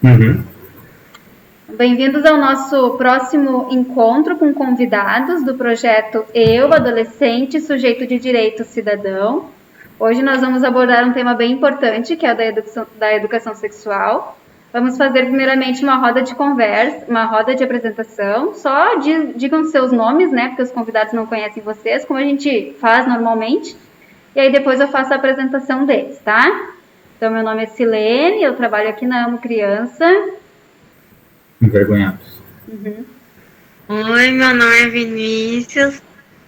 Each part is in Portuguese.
Uhum. Bem-vindos ao nosso próximo encontro com convidados do projeto Eu, Adolescente, Sujeito de Direito Cidadão. Hoje nós vamos abordar um tema bem importante, que é o da educação sexual. Vamos fazer primeiramente uma roda de conversa, uma roda de apresentação. Só digam seus nomes, né, porque os convidados não conhecem vocês, como a gente faz normalmente. E aí depois eu faço a apresentação deles, tá? Então, meu nome é Silene, eu trabalho aqui na Amo Criança. Envergonhados. Uhum. Oi, meu nome é Vinícius,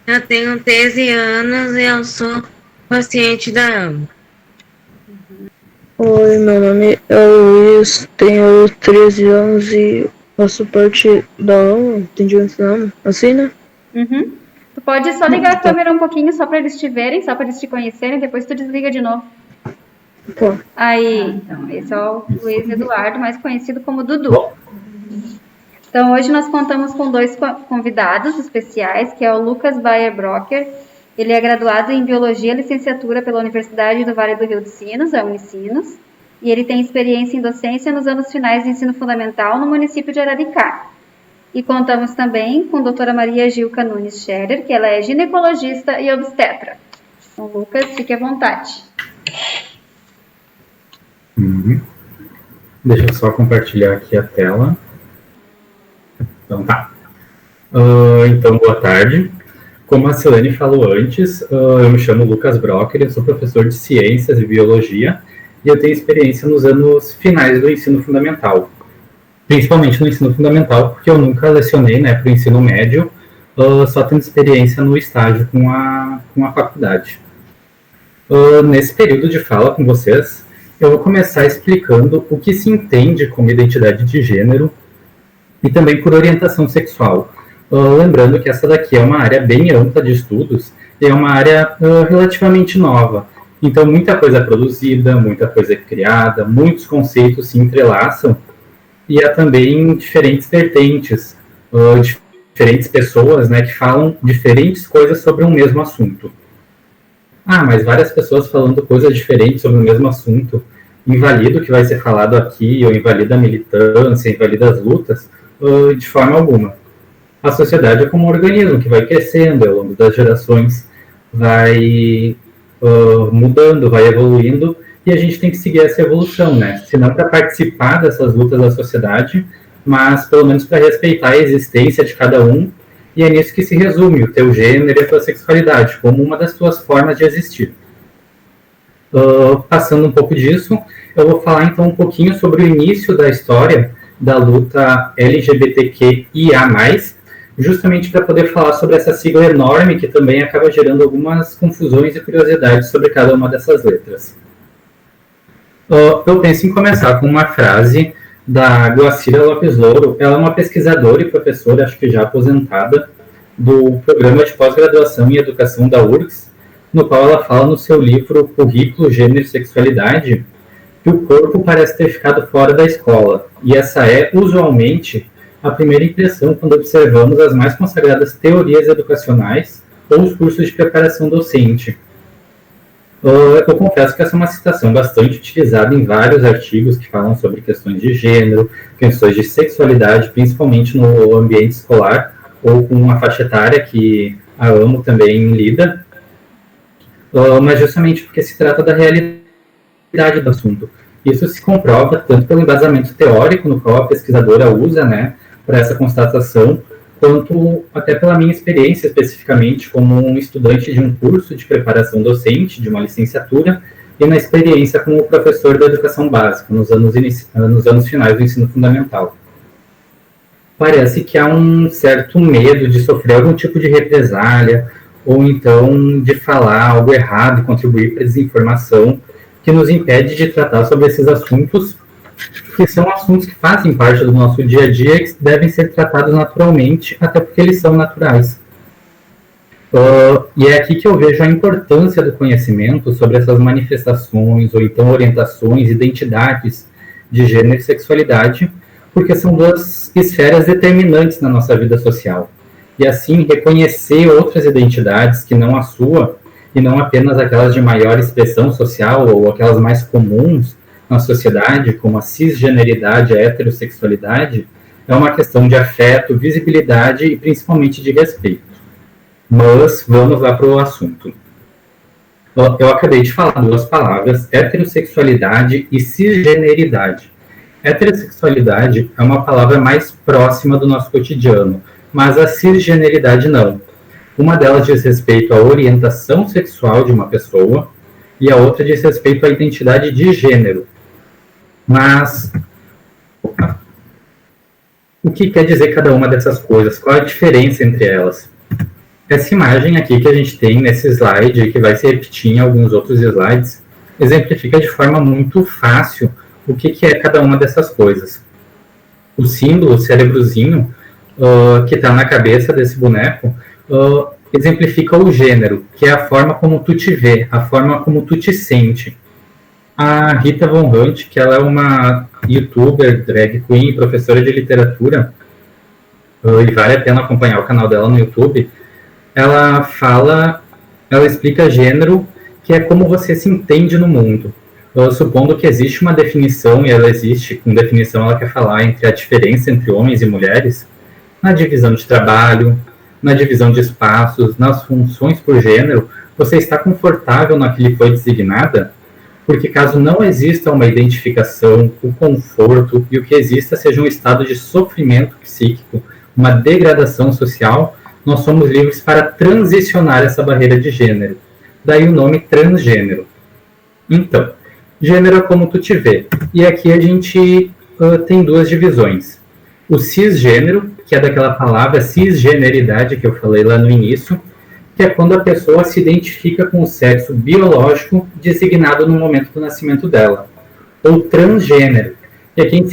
eu tenho 13 anos e eu sou paciente da AMO. Oi, meu nome é Luiz, tenho 13 anos e faço parte da AMO. Entendi o que é assim, né? Uhum. Tu pode só ligar a câmera um pouquinho, só para eles te verem, só para eles te conhecerem, depois tu desliga de novo. Pô. Aí, então, esse é o Luiz Eduardo, mais conhecido como Dudu. Então, hoje nós contamos com dois convidados especiais, que é o Lucas Bayer Brocker. Ele é graduado em Biologia, licenciatura pela Universidade do Vale do Rio dos Sinos, a Unicinos, e ele tem experiência em docência nos anos finais de ensino fundamental no município de Araricá. E contamos também com a doutora Maria Gilca Nunes Scherer, que ela é ginecologista e obstetra. Então, Lucas, fique à vontade. Uhum. Deixa eu só compartilhar aqui a tela. Então tá. Então, boa tarde. Como a Silene falou antes, eu me chamo Lucas Brocker, eu sou professor de Ciências e Biologia e eu tenho experiência nos anos finais do ensino fundamental. Principalmente no ensino fundamental, porque eu nunca lecionei, né, para o ensino médio, só tendo experiência no estágio com a faculdade. Nesse período de fala com vocês, eu vou começar explicando o que se entende como identidade de gênero e também por orientação sexual. Lembrando que essa daqui é uma área bem ampla de estudos e é uma área relativamente nova. Então, muita coisa é produzida, muita coisa é criada, muitos conceitos se entrelaçam e há também diferentes vertentes, diferentes pessoas, né, que falam diferentes coisas sobre um mesmo assunto. Mas várias pessoas falando coisas diferentes sobre o mesmo assunto invalida o que vai ser falado aqui, ou invalida a militância, invalida as lutas, de forma alguma. A sociedade é como um organismo que vai crescendo ao longo das gerações, vai mudando, vai evoluindo, e a gente tem que seguir essa evolução, né? Se não para participar dessas lutas da sociedade, mas pelo menos para respeitar a existência de cada um, e é nisso que se resume o teu gênero e a tua sexualidade, como uma das tuas formas de existir. Passando um pouco disso, eu vou falar então um pouquinho sobre o início da história da luta LGBTQIA+, justamente para poder falar sobre essa sigla enorme que também acaba gerando algumas confusões e curiosidades sobre cada uma dessas letras. Eu penso em começar com uma frase da Guacira Lopes Louro. Ela é uma pesquisadora e professora, acho que já aposentada, do programa de pós-graduação em educação da URGS, no qual ela fala no seu livro Currículo, Gênero e Sexualidade, que o corpo parece ter ficado fora da escola, e essa é, usualmente, a primeira impressão quando observamos as mais consagradas teorias educacionais ou os cursos de preparação docente. Eu confesso que essa é uma citação bastante utilizada em vários artigos que falam sobre questões de gênero, questões de sexualidade, principalmente no ambiente escolar, ou com uma faixa etária que a AMO também lida, mas justamente porque se trata da realidade do assunto. Isso se comprova tanto pelo embasamento teórico, no qual a pesquisadora usa, né, para essa constatação, quanto até pela minha experiência especificamente como um estudante de um curso de preparação docente, de uma licenciatura, e na experiência como professor da educação básica, nos anos finais do ensino fundamental. Parece que há um certo medo de sofrer algum tipo de represália, ou então de falar algo errado e contribuir para a desinformação, que nos impede de tratar sobre esses assuntos, que são assuntos que fazem parte do nosso dia a dia e que devem ser tratados naturalmente, até porque eles são naturais. E é aqui que eu vejo a importância do conhecimento sobre essas manifestações, ou então orientações, identidades de gênero e sexualidade, porque são duas esferas determinantes na nossa vida social. E assim, reconhecer outras identidades que não a sua, e não apenas aquelas de maior expressão social ou aquelas mais comuns, na sociedade, como a cisgeneridade, a heterossexualidade, é uma questão de afeto, visibilidade e principalmente de respeito. Mas vamos lá para o assunto. Eu acabei de falar duas palavras, heterossexualidade e cisgeneridade. Heterossexualidade é uma palavra mais próxima do nosso cotidiano, mas a cisgeneridade não. Uma delas diz respeito à orientação sexual de uma pessoa e a outra diz respeito à identidade de gênero. Mas o que quer dizer cada uma dessas coisas? Qual a diferença entre elas? Essa imagem aqui que a gente tem nesse slide, que vai se repetir em alguns outros slides, exemplifica de forma muito fácil o que é cada uma dessas coisas. O símbolo, o cérebrozinho, que está na cabeça desse boneco, exemplifica o gênero, que é a forma como tu te vê, a forma como tu te sente. A Rita Von Hunt, que ela é uma youtuber, drag queen, professora de literatura, e vale a pena acompanhar o canal dela no YouTube, ela explica gênero, que é como você se entende no mundo. Supondo que existe uma definição, e ela existe, com definição ela quer falar entre a diferença entre homens e mulheres, na divisão de trabalho, na divisão de espaços, nas funções por gênero, você está confortável na que lhe foi designada? Porque caso não exista uma identificação, o conforto e o que exista seja um estado de sofrimento psíquico, uma degradação social, nós somos livres para transicionar essa barreira de gênero. Daí o nome transgênero. Então, gênero é como tu te vê. E aqui a gente tem duas divisões. O cisgênero, que é daquela palavra cisgeneridade que eu falei lá no início, que é quando a pessoa se identifica com o sexo biológico designado no momento do nascimento dela. Ou transgênero, que é quem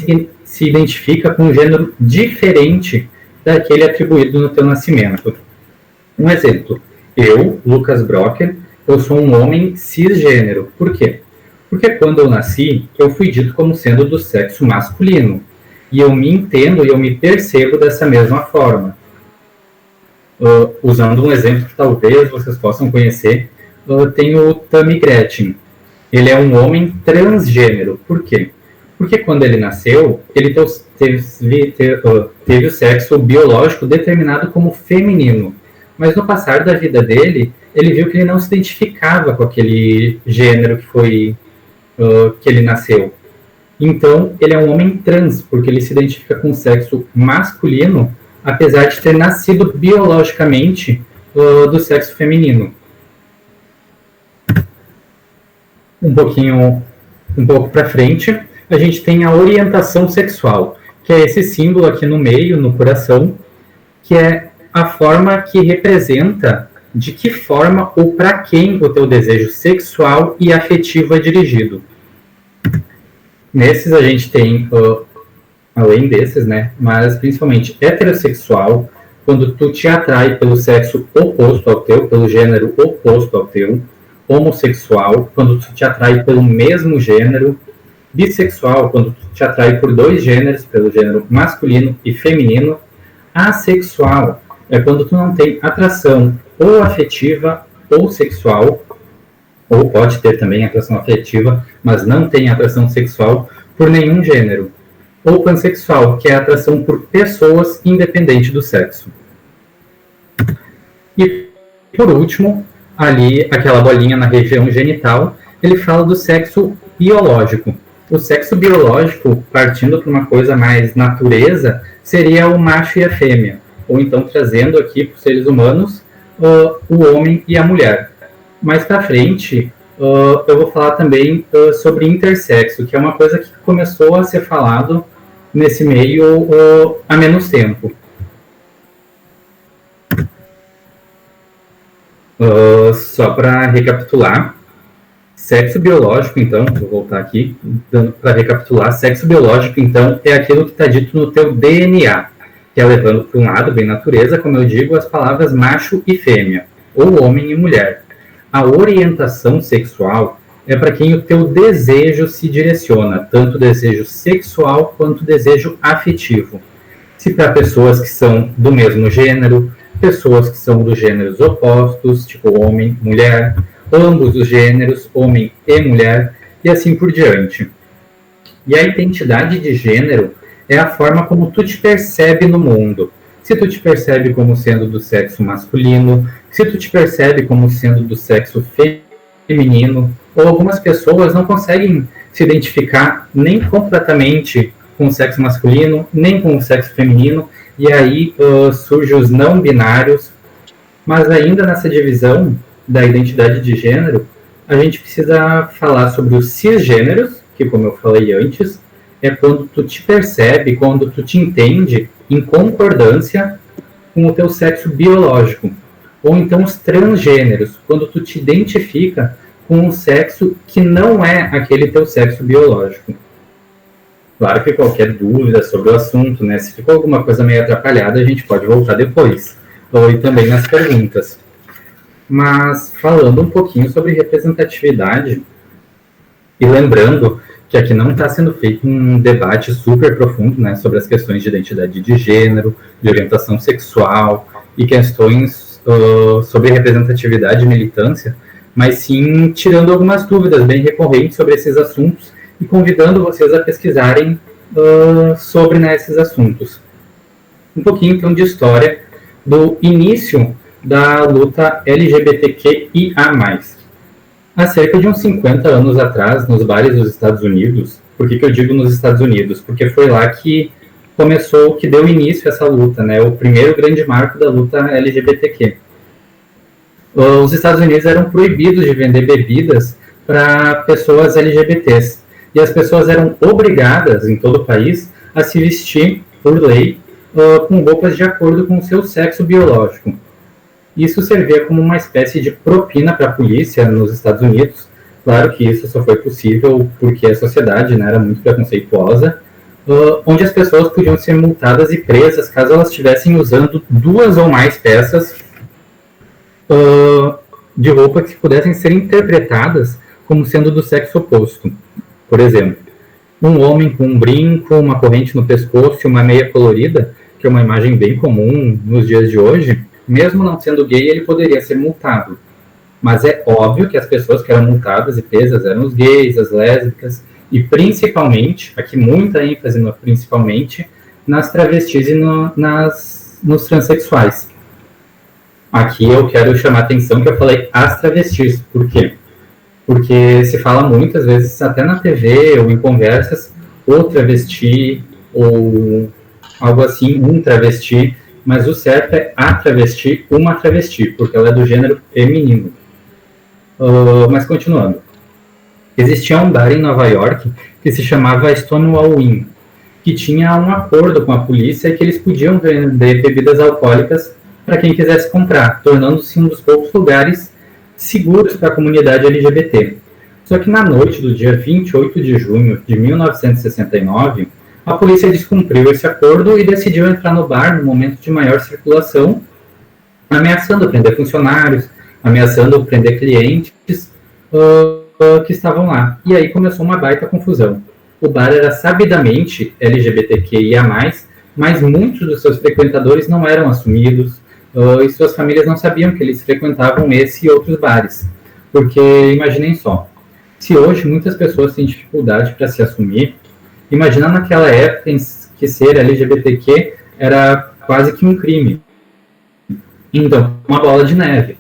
se identifica com um gênero diferente daquele atribuído no teu nascimento. Um exemplo, eu, Lucas Brocker, eu sou um homem cisgênero. Por quê? Porque quando eu nasci, eu fui dito como sendo do sexo masculino. E eu me entendo e eu me percebo dessa mesma forma. Usando um exemplo que talvez vocês possam conhecer, tem o Tammy Gretchen. Ele é um homem transgênero. Por quê? Porque quando ele nasceu, ele teve o sexo biológico determinado como feminino. Mas no passar da vida dele, ele viu que ele não se identificava com aquele gênero que ele nasceu. Então, ele é um homem trans, porque ele se identifica com o sexo masculino, apesar de ter nascido biologicamente do sexo feminino. Um pouco para frente, a gente tem a orientação sexual, que é esse símbolo aqui no meio, no coração, que é a forma que representa de que forma ou para quem o teu desejo sexual e afetivo é dirigido. Nesses a gente tem, além desses, né, mas principalmente heterossexual, quando tu te atrai pelo sexo oposto ao teu, pelo gênero oposto ao teu. Homossexual, quando tu te atrai pelo mesmo gênero. Bissexual, quando tu te atrai por dois gêneros, pelo gênero masculino e feminino. Assexual é quando tu não tem atração ou afetiva ou sexual, ou pode ter também atração afetiva, mas não tem atração sexual por nenhum gênero. Ou pansexual, que é a atração por pessoas independente do sexo. E, por último, ali, aquela bolinha na região genital, ele fala do sexo biológico. O sexo biológico, partindo para uma coisa mais natureza, seria o macho e a fêmea. Ou então, trazendo aqui para os seres humanos, o homem e a mulher. Mais para frente, eu vou falar também sobre intersexo, que é uma coisa que começou a ser falado nesse meio há menos tempo. Só para recapitular, sexo biológico, então, vou voltar aqui para recapitular. Sexo biológico, então, é aquilo que está dito no teu DNA, que é levando para um lado, bem natureza, como eu digo, as palavras macho e fêmea, ou homem e mulher. A orientação sexual é para quem o teu desejo se direciona, tanto o desejo sexual quanto o desejo afetivo. Se para pessoas que são do mesmo gênero, pessoas que são dos gêneros opostos, tipo homem, mulher, ambos os gêneros, homem e mulher, e assim por diante. E a identidade de gênero é a forma como tu te percebe no mundo. Se tu te percebe como sendo do sexo masculino, se tu te percebe como sendo do sexo feminino, ou algumas pessoas não conseguem se identificar nem completamente com o sexo masculino, nem com o sexo feminino, e aí surgem os não binários. Mas ainda nessa divisão da identidade de gênero, a gente precisa falar sobre os cisgêneros, que, como eu falei antes, é quando tu te percebe, quando tu te entende em concordância com o teu sexo biológico. Ou então os transgêneros, quando tu te identifica com um sexo que não é aquele teu sexo biológico. Claro que qualquer dúvida sobre o assunto, né, se ficou alguma coisa meio atrapalhada, a gente pode voltar depois. Ou e também nas perguntas. Mas falando um pouquinho sobre representatividade, e lembrando que aqui não está sendo feito um debate super profundo, né, sobre as questões de identidade de gênero, de orientação sexual e questões sobre representatividade e militância, mas sim tirando algumas dúvidas bem recorrentes sobre esses assuntos e convidando vocês a pesquisarem sobre, né, esses assuntos. Um pouquinho, então, de história do início da luta LGBTQIA+. Há cerca de uns 50 anos atrás, nos bares dos Estados Unidos, por que eu digo nos Estados Unidos? Porque foi lá que começou, que deu início a essa luta, né? O primeiro grande marco da luta LGBTQ. Os Estados Unidos eram proibidos de vender bebidas para pessoas LGBTs. E as pessoas eram obrigadas, em todo o país, a se vestir, por lei, com roupas de acordo com o seu sexo biológico. Isso servia como uma espécie de propina para a polícia nos Estados Unidos. Claro que isso só foi possível porque a sociedade, né, era muito preconceituosa, onde as pessoas podiam ser multadas e presas caso elas estivessem usando 2 ou mais peças de roupa que pudessem ser interpretadas como sendo do sexo oposto. Por exemplo, um homem com um brinco, uma corrente no pescoço e uma meia colorida, que é uma imagem bem comum nos dias de hoje, mesmo não sendo gay, ele poderia ser multado. Mas é óbvio que as pessoas que eram multadas e presas eram os gays, as lésbicas, e principalmente, aqui muita ênfase no principalmente, nas travestis e nos transexuais. Aqui eu quero chamar a atenção que eu falei as travestis. Por quê? Porque se fala muitas vezes, até na TV ou em conversas, o travesti, ou algo assim, um travesti, mas o certo é a travesti, uma travesti, porque ela é do gênero feminino. Mas continuando. Existia um bar em Nova York que se chamava Stonewall Inn, que tinha um acordo com a polícia que eles podiam vender bebidas alcoólicas para quem quisesse comprar, tornando-se um dos poucos lugares seguros para a comunidade LGBT. Só que na noite do dia 28 de junho de 1969, a polícia descumpriu esse acordo e decidiu entrar no bar no momento de maior circulação, ameaçando prender funcionários, ameaçando prender clientes que estavam lá. E aí começou uma baita confusão. O bar era sabidamente LGBTQIA+, mas muitos dos seus frequentadores não eram assumidos, e suas famílias não sabiam que eles frequentavam esse e outros bares. Porque, imaginem só, se hoje muitas pessoas têm dificuldade para se assumir, imagina naquela época em que ser LGBTQ era quase que um crime. Então, uma bola de neve.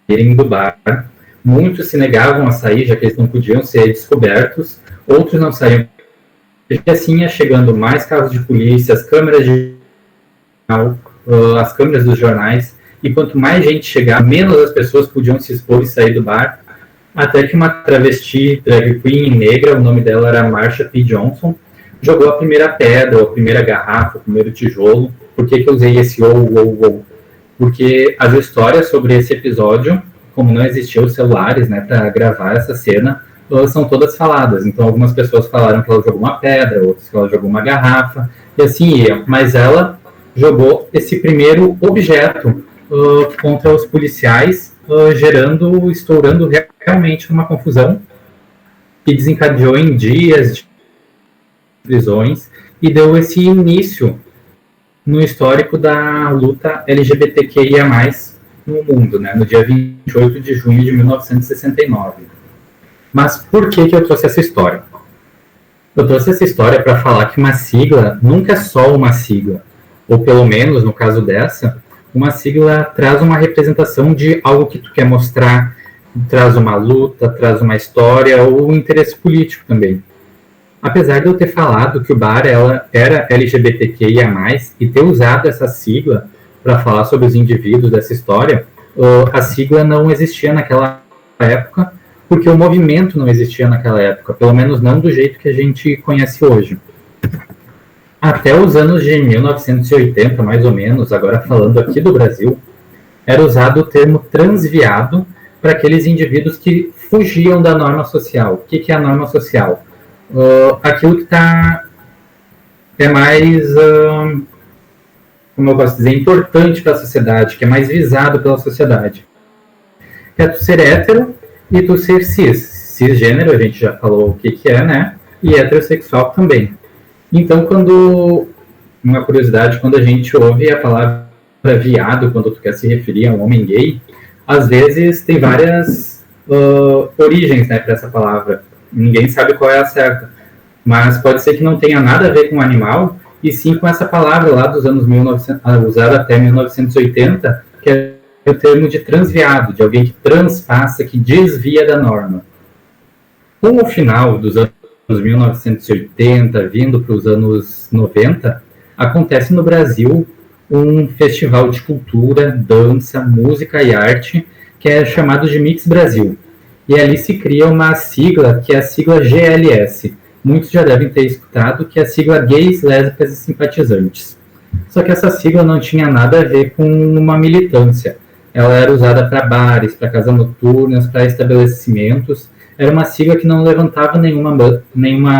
Do bar, muitos se negavam a sair, já que eles não podiam ser descobertos, outros não saíam. E assim ia chegando mais carros de polícia, as câmeras dos jornais, e quanto mais gente chegava, menos as pessoas podiam se expor e sair do bar, até que uma travesti, drag queen negra, o nome dela era Marsha P. Johnson, jogou a primeira pedra, a primeira garrafa, o primeiro tijolo. Por que eu usei esse ou? Porque as histórias sobre esse episódio, como não existiam os celulares, né, para gravar essa cena, são todas faladas. Então, algumas pessoas falaram que ela jogou uma pedra, outras que ela jogou uma garrafa, e assim ia. Mas ela jogou esse primeiro objeto contra os policiais, estourando realmente uma confusão que desencadeou em dias de prisões e deu esse início no histórico da luta LGBTQIA+, no mundo, né, no dia 28 de junho de 1969. Mas por que eu trouxe essa história? Eu trouxe essa história para falar que uma sigla nunca é só uma sigla. Ou pelo menos, no caso dessa, uma sigla traz uma representação de algo que tu quer mostrar, traz uma luta, traz uma história ou um interesse político também. Apesar de eu ter falado que o bar era LGBTQIA+, e ter usado essa sigla para falar sobre os indivíduos dessa história, a sigla não existia naquela época, porque o movimento não existia naquela época, pelo menos não do jeito que a gente conhece hoje. Até os anos de 1980, mais ou menos, agora falando aqui do Brasil, era usado o termo transviado para aqueles indivíduos que fugiam da norma social. O que é a norma social? Aquilo que é mais, como eu posso dizer, importante para a sociedade, que é mais visado pela sociedade. Que é tu ser hétero e tu ser cis. Cisgênero, a gente já falou o que é, né? E heterossexual também. Então, uma curiosidade, quando a gente ouve a palavra viado, quando tu quer se referir a um homem gay, às vezes tem várias origens, né, para essa palavra. Ninguém sabe qual é a certa. Mas pode ser que não tenha nada a ver com o animal, e sim com essa palavra lá dos anos 1900, usada até 1980, que é o termo de transviado, de alguém que transpassa, que desvia da norma. Com o final dos anos 1980, vindo para os anos 90, acontece no Brasil um festival de cultura, dança, música e arte, que é chamado de Mix Brasil. E ali se cria uma sigla, que é a sigla GLS. Muitos já devem ter escutado, que é a sigla Gays, Lésbicas e Simpatizantes. Só que essa sigla não tinha nada a ver com uma militância. Ela era usada para bares, para casas noturnas, para estabelecimentos. Era uma sigla que não levantava nenhuma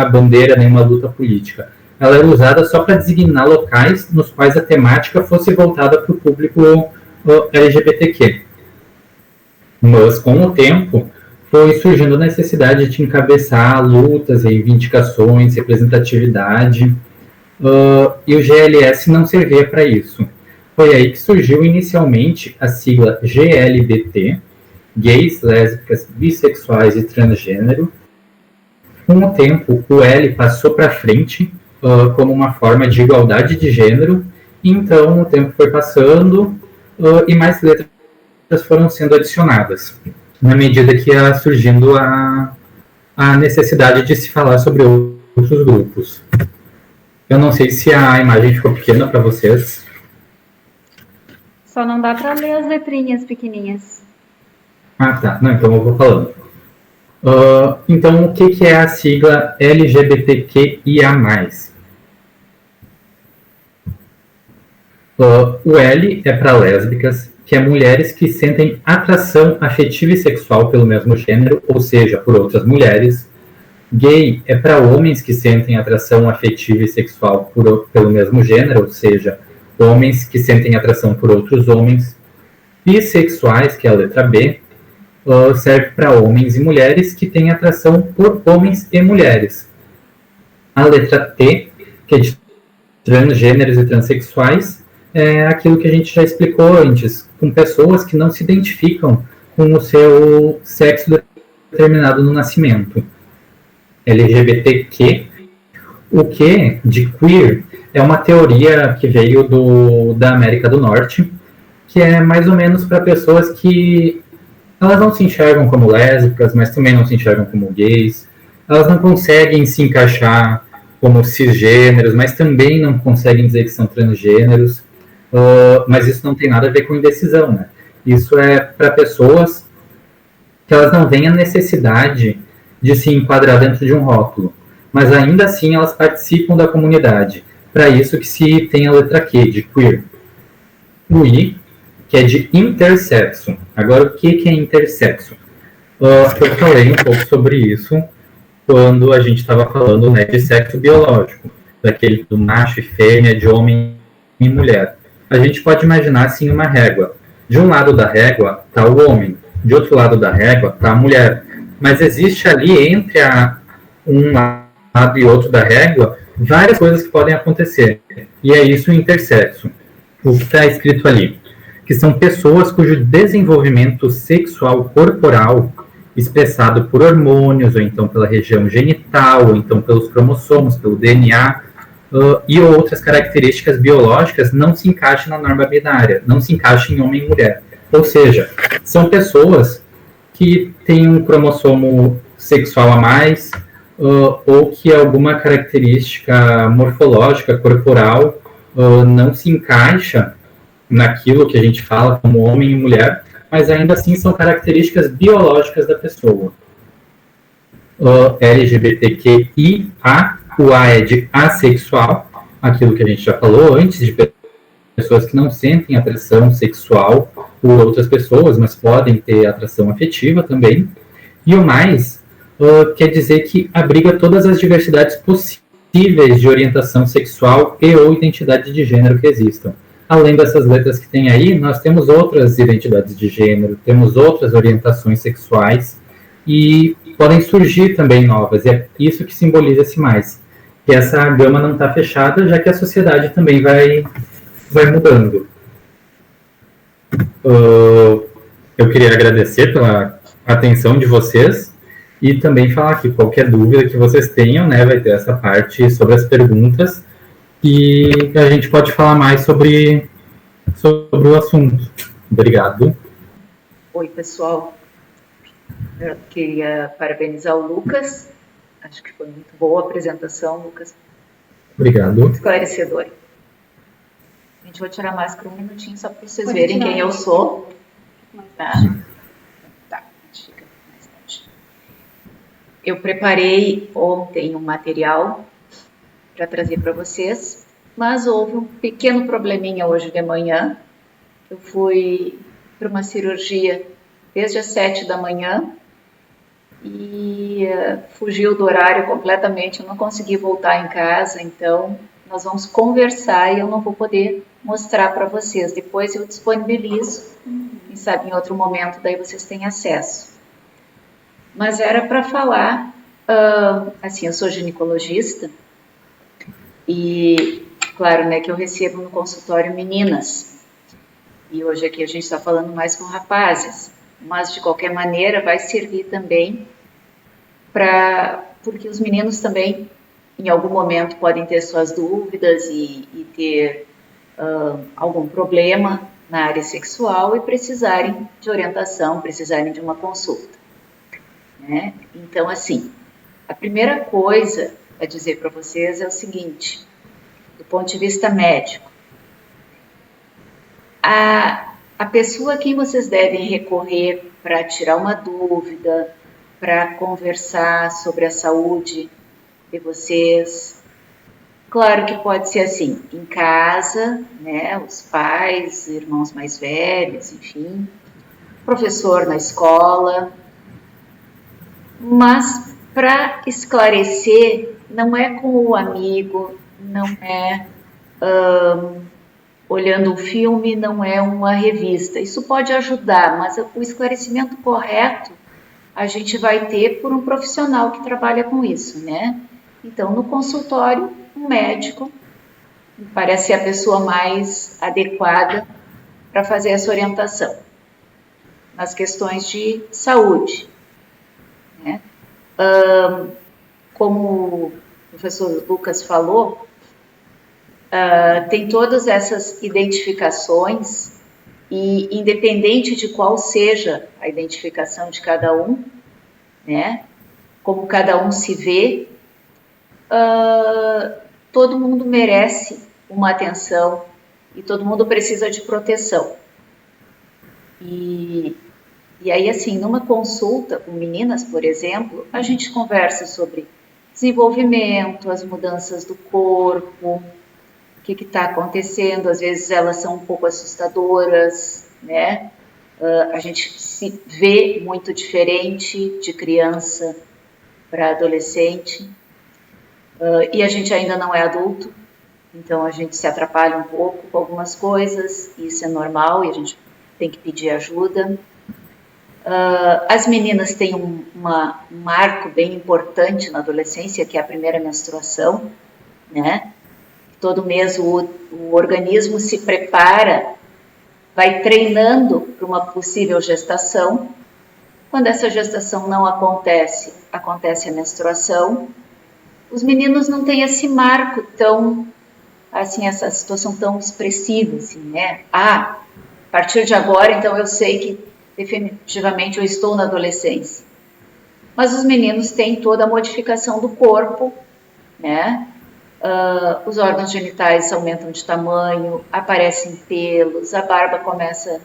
bandeira, nenhuma luta política. Ela era usada só para designar locais nos quais a temática fosse voltada para o público LGBTQ. Mas, com o tempo, foi surgindo a necessidade de encabeçar lutas, reivindicações, representatividade, e o GLS não servia para isso. Foi aí que surgiu inicialmente a sigla GLBT, Gays, Lésbicas, Bissexuais e Transgênero. Com o tempo, o L passou para frente como uma forma de igualdade de gênero, então o tempo foi passando e mais letras foram sendo adicionadas, na medida que ia surgindo a necessidade de se falar sobre outros grupos. Eu não sei se a imagem ficou pequena para vocês. Só não dá para ler as letrinhas pequenininhas. Ah, tá. Não, então eu vou falando. Então, o que é a sigla LGBTQIA+. O L é para lésbicas, que é mulheres que sentem atração afetiva e sexual pelo mesmo gênero, ou seja, por outras mulheres. Gay é para homens que sentem atração afetiva e sexual pelo mesmo gênero, ou seja, homens que sentem atração por outros homens. Bissexuais, que é a letra B, serve para homens e mulheres que têm atração por homens e mulheres. A letra T, que é de transgêneros e transexuais, é aquilo que a gente já explicou antes, com pessoas que não se identificam com o seu sexo determinado no nascimento. LGBTQ, o Q de queer é uma teoria que veio da América do Norte, que é mais ou menos para pessoas que elas não se enxergam como lésbicas, mas também não se enxergam como gays, elas não conseguem se encaixar como cisgêneros, mas também não conseguem dizer que são transgêneros, mas isso não tem nada a ver com indecisão, né? Isso é para pessoas que elas não veem a necessidade de se enquadrar dentro de um rótulo, mas ainda assim elas participam da comunidade. Para isso que se tem a letra Q, de queer. O I, que é de intersexo. Agora, o que é intersexo? Eu falei um pouco sobre isso quando a gente estava falando, né, de sexo biológico, daquele do macho e fêmea, de homem e mulher. A gente pode imaginar assim uma régua. De um lado da régua está o homem, de outro lado da régua está a mulher. Mas existe ali entre um lado e outro da régua várias coisas que podem acontecer. E é isso o intersexo. O que está escrito ali? Que são pessoas cujo desenvolvimento sexual corporal expressado por hormônios, ou então pela região genital, ou então pelos cromossomos, pelo DNA, e outras características biológicas não se encaixam na norma binária, não se encaixam em homem e mulher. Ou seja, são pessoas que têm um cromossomo sexual a mais, ou que alguma característica morfológica, corporal, não se encaixa naquilo que a gente fala como homem e mulher, mas ainda assim são características biológicas da pessoa. LGBTQIA, o A é de assexual, aquilo que a gente já falou antes, de pessoas que não sentem atração sexual por outras pessoas, mas podem ter atração afetiva também. E o mais quer dizer que abriga todas as diversidades possíveis de orientação sexual e ou identidade de gênero que existam. Além dessas letras que tem aí, nós temos outras identidades de gênero, temos outras orientações sexuais e podem surgir também novas. E é isso que simboliza esse mais. Que essa gama não está fechada, já que a sociedade também vai mudando. Eu queria agradecer pela atenção de vocês e também falar que qualquer dúvida que vocês tenham, né, vai ter essa parte sobre as perguntas e a gente pode falar mais sobre o assunto. Obrigado. Oi, pessoal. Eu queria parabenizar o Lucas. Acho que foi muito boa a apresentação, Lucas. Obrigado. Muito esclarecedor. A gente vai tirar a máscara um minutinho só para vocês verem quem eu sou. Tá? Tá. Fica mais longe. Eu preparei ontem um material para trazer para vocês, mas houve um pequeno probleminha hoje de manhã. Eu fui para uma cirurgia desde as 7 da manhã e fugiu do horário completamente, eu não consegui voltar em casa, então nós vamos conversar e eu não vou poder mostrar para vocês. Depois eu disponibilizo, quem sabe em outro momento, daí vocês têm acesso. Mas era para falar, assim, eu sou ginecologista e, claro, né, que eu recebo no consultório meninas. E hoje aqui a gente está falando mais com rapazes, mas de qualquer maneira vai servir também porque os meninos também em algum momento podem ter suas dúvidas e ter algum problema na área sexual e precisarem de orientação, precisarem de uma consulta, né? Então, assim, a primeira coisa a dizer para vocês é o seguinte, do ponto de vista médico, a pessoa a quem vocês devem recorrer para tirar uma dúvida, para conversar sobre a saúde de vocês, claro que pode ser assim, em casa, né, os pais, irmãos mais velhos, enfim, professor na escola, mas para esclarecer, não é com o amigo, não é olhando um filme, não é uma revista. Isso pode ajudar, mas o esclarecimento correto a gente vai ter por um profissional que trabalha com isso, né? Então, no consultório, um médico parece ser a pessoa mais adequada para fazer essa orientação nas questões de saúde, né? Como o professor Lucas falou, tem todas essas identificações e independente de qual seja a identificação de cada um, né, como cada um se vê, todo mundo merece uma atenção e todo mundo precisa de proteção. E aí, assim, numa consulta com meninas, por exemplo, a gente conversa sobre desenvolvimento, as mudanças do corpo, o que está acontecendo, às vezes elas são um pouco assustadoras, né? A gente se vê muito diferente de criança para adolescente, e a gente ainda não é adulto, então a gente se atrapalha um pouco com algumas coisas, isso é normal e a gente tem que pedir ajuda. As meninas têm um marco bem importante na adolescência, que é a primeira menstruação, né? Todo mês o organismo se prepara, vai treinando para uma possível gestação Quando essa gestação não acontece, acontece a menstruação. Os meninos não têm esse marco tão, assim, essa situação tão expressiva, assim, né? A partir de agora, então eu sei que definitivamente eu estou na adolescência. Mas os meninos têm toda a modificação do corpo, né? Os órgãos genitais aumentam de tamanho, aparecem pelos, a barba começa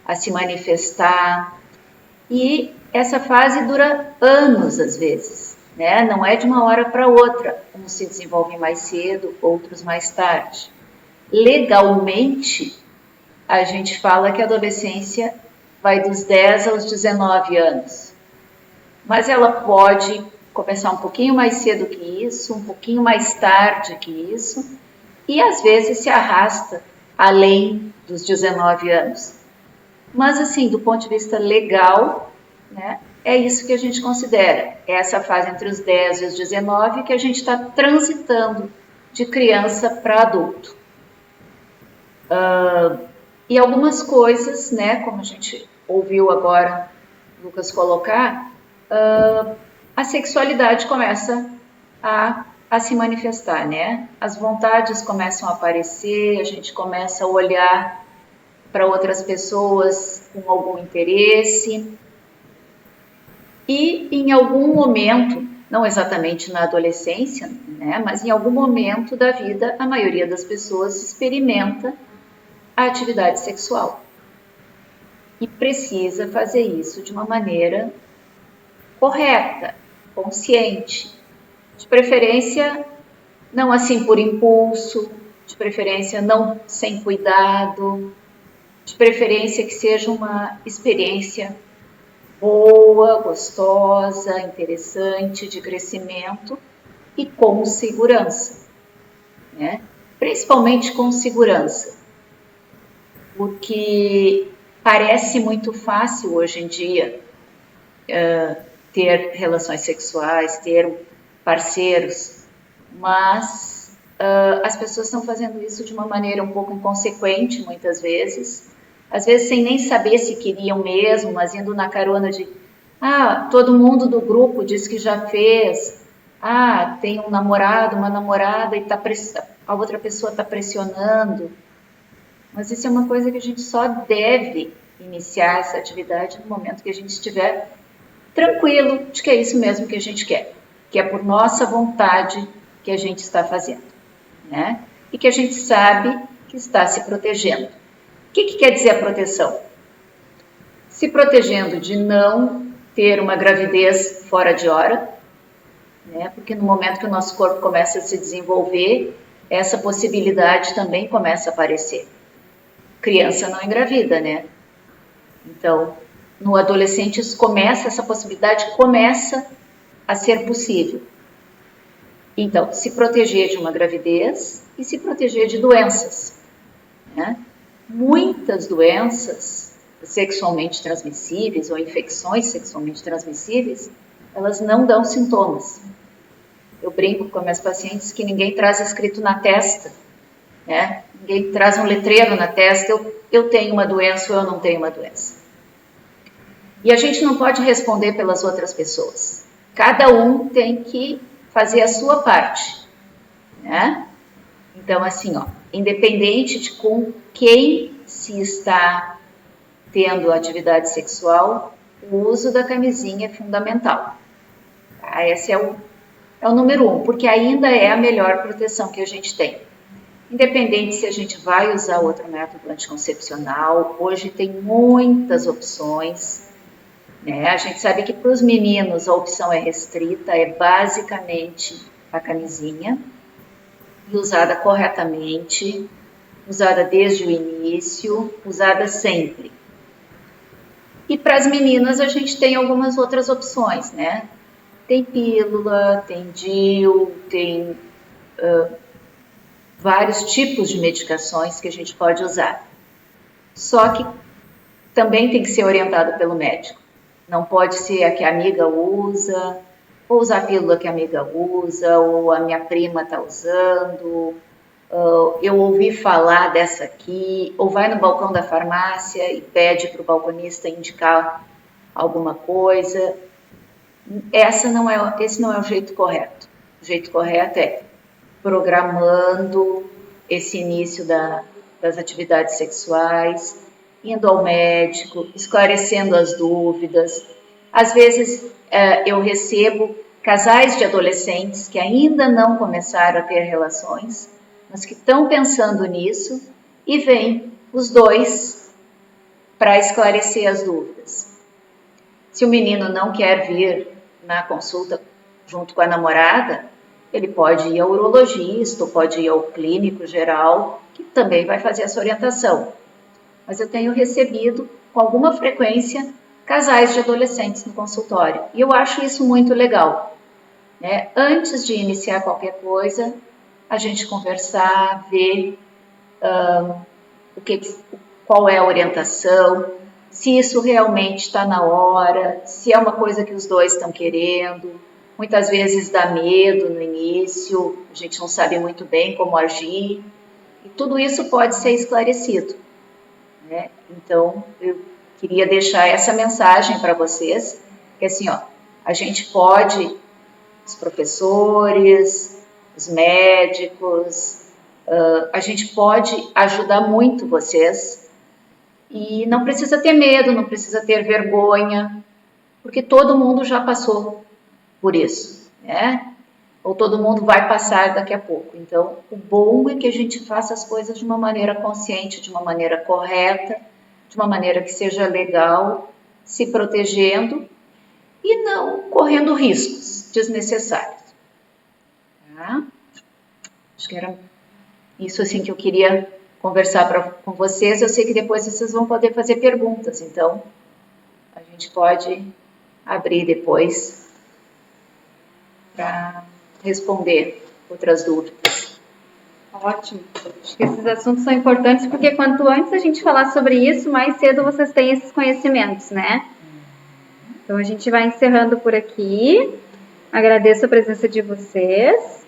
a se manifestar. E essa fase dura anos, às vezes, né? Não é de uma hora para outra. Uns se desenvolvem mais cedo, outros mais tarde. Legalmente, a gente fala que a adolescência vai dos 10 aos 19 anos. Mas ela pode começar um pouquinho mais cedo que isso, um pouquinho mais tarde que isso, e às vezes se arrasta além dos 19 anos. Mas, assim, do ponto de vista legal, né, é isso que a gente considera. É essa fase entre os 10 e os 19 que a gente está transitando de criança para adulto. E algumas coisas, né, como a gente ouviu agora o Lucas colocar, a sexualidade começa a se manifestar, né? As vontades começam a aparecer, a gente começa a olhar para outras pessoas com algum interesse. E em algum momento, não exatamente na adolescência, né, mas em algum momento da vida, a maioria das pessoas experimenta a atividade sexual. E precisa fazer isso de uma maneira correta, consciente. De preferência, não assim por impulso, de preferência não sem cuidado, de preferência que seja uma experiência boa, gostosa, interessante, de crescimento e com segurança, né? Principalmente com segurança, porque parece muito fácil hoje em dia ter relações sexuais, ter parceiros, mas as pessoas estão fazendo isso de uma maneira um pouco inconsequente, muitas vezes, às vezes sem nem saber se queriam mesmo, mas indo na carona de todo mundo do grupo diz que já fez, tem um namorado, uma namorada e a outra pessoa está pressionando. Mas isso é uma coisa que a gente só deve iniciar essa atividade no momento que a gente estiver tranquilo de que é isso mesmo que a gente quer, que é por nossa vontade que a gente está fazendo, né? E que a gente sabe que está se protegendo. O que quer dizer a proteção? Se protegendo de não ter uma gravidez fora de hora, né? Porque no momento que o nosso corpo começa a se desenvolver, essa possibilidade também começa a aparecer. Criança não engravida, né? Então, no adolescente essa possibilidade começa a ser possível. Então, se proteger de uma gravidez e se proteger de doenças, né? Muitas doenças sexualmente transmissíveis ou infecções sexualmente transmissíveis, elas não dão sintomas. Eu brinco com minhas pacientes que ninguém traz escrito na testa, né? Ninguém traz um letreiro na testa, eu tenho uma doença ou eu não tenho uma doença. E a gente não pode responder pelas outras pessoas. Cada um tem que fazer a sua parte, né? Então, assim, independente de com quem se está tendo atividade sexual, o uso da camisinha é fundamental. Tá? Esse é o número 1, porque ainda é a melhor proteção que a gente tem. Independente se a gente vai usar outro método anticoncepcional, hoje tem muitas opções, né? A gente sabe que para os meninos a opção é restrita, é basicamente a camisinha, e usada corretamente, usada desde o início, usada sempre. E para as meninas a gente tem algumas outras opções, né? Tem pílula, tem DIU, tem vários tipos de medicações que a gente pode usar. Só que também tem que ser orientado pelo médico. Não pode ser a que a amiga usa, ou usar a pílula que a amiga usa, ou a minha prima está usando, eu ouvi falar dessa aqui, ou vai no balcão da farmácia e pede para o balconista indicar alguma coisa. Esse não é o jeito correto. O jeito correto é programando esse início das atividades sexuais, indo ao médico, esclarecendo as dúvidas. Às vezes eu recebo casais de adolescentes que ainda não começaram a ter relações, mas que estão pensando nisso e vêm os dois para esclarecer as dúvidas. Se o menino não quer vir na consulta junto com a namorada, ele pode ir ao urologista, pode ir ao clínico geral, que também vai fazer essa orientação. Mas eu tenho recebido com alguma frequência casais de adolescentes no consultório. E eu acho isso muito legal, né? Antes de iniciar qualquer coisa, a gente conversar, ver qual é a orientação, se isso realmente está na hora, se é uma coisa que os dois estão querendo. Muitas vezes dá medo no início, a gente não sabe muito bem como agir, e tudo isso pode ser esclarecido, né? Então, eu queria deixar essa mensagem para vocês, que assim, a gente pode, os professores, os médicos, a gente pode ajudar muito vocês, e não precisa ter medo, não precisa ter vergonha, porque todo mundo já passou por isso, né? Ou todo mundo vai passar daqui a pouco. Então, o bom é que a gente faça as coisas de uma maneira consciente, de uma maneira correta, de uma maneira que seja legal, se protegendo e não correndo riscos desnecessários. Tá? Acho que era isso assim que eu queria conversar com vocês. Eu sei que depois vocês vão poder fazer perguntas, então a gente pode abrir depois para responder outras dúvidas. Ótimo. Acho que esses assuntos são importantes porque quanto antes a gente falar sobre isso, mais cedo vocês têm esses conhecimentos, né? Então a gente vai encerrando por aqui. Agradeço a presença de vocês.